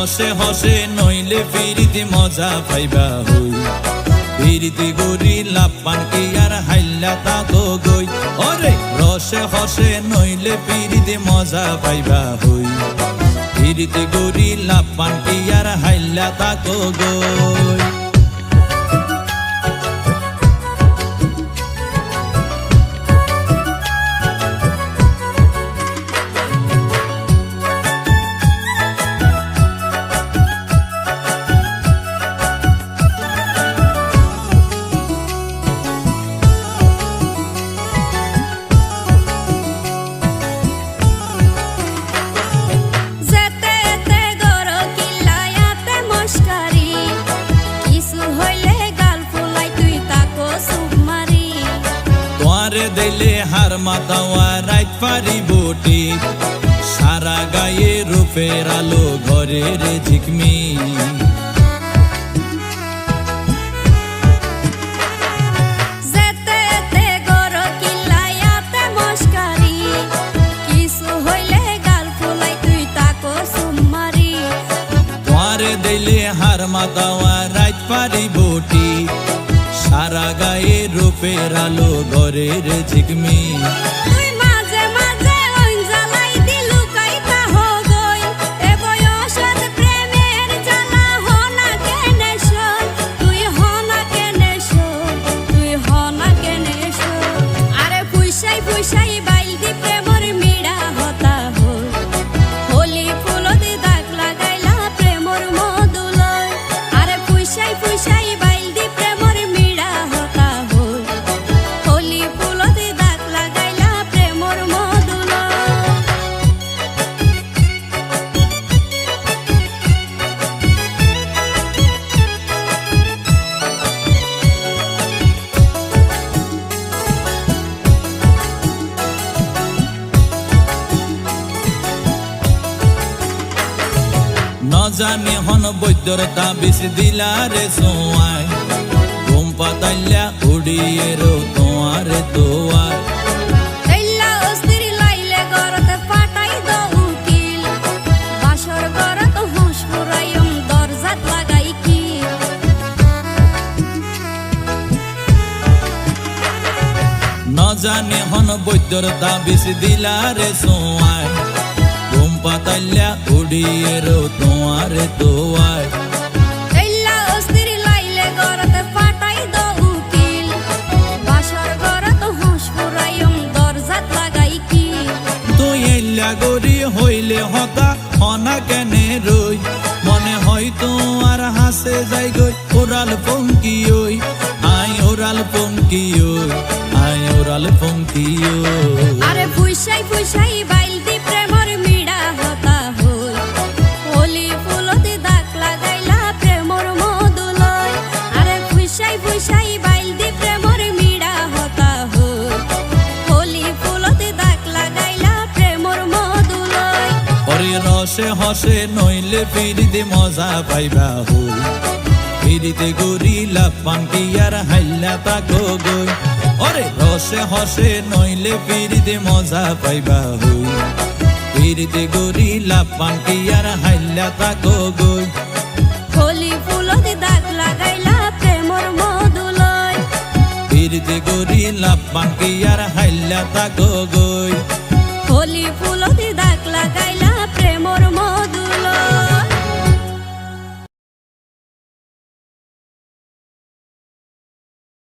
রসে হসে নইলে ফিরিতে মজা পাইবা হই ফিরিতে গরি লাপান কি আর হাইল্লা তাকো গই ওরে রসে হসে নইলে ফিরিতে মজা পাইবা হই ফিরিতে গরি লাপান কি আর হাইল্লা তাকো গই দিলে হার মাতাওয়া রাইত পারি বটি সারা গায়ে রূপের আলো ঘরের ঝিকমি দিলে হার মাতাওয়া রাইত পারি বটি সারা গায়ে রূপের আলো ঘরের ঝিকমি জানি হন বৈদ্যর তাবিজ দিলারে সোয়াই ঘুম পাতাইলা উড়িয়ে রো তোমার দোয়ার জানি হন বৈদ্যর তাবিজ দিলারে সোয়াই ঘুম পাতাইলা উড়িয়ে রো তোমার দোয়ার গরি হইলে হতা হনা কেনে রই মনে হয় তোমার হাসে যাই গই ওরাল পঙ্কি ওই আই ওরাল পঙ্কি ওই আই ওরাল পঙ্কি ওই আরে ফুইসাই ফুইসাই বাইলতি প্রেমর মিড়া হতা হই হোলি ফুলতে দাগ লাগাইলা প্রেমর মধুলয় আরে ফুইসাই ফুইসাই বাইলতি প্রেমর মিড়া হতা হই হোলি ফুলতে দাগ লাগাইলা প্রেমর মধুলয় ওরে রসে হসে নইলে ফিরিতে মজা পাইবা হই ফিরিতে গরি লাপান কি আর হাইল্লা তাকো গই ওরে রসে হসে নইলে ফিরিতে মজা পাইবা হই ফিরিতে গরি লাপান কি আর হাইল্লা তাকো গই হোলি ফুলতে দাগ লাগাইলা প্রেমর মধুলয় ফিরিতে গরি লাপান কি আর হাইল্লা তাকো গই হোলি ফুলতে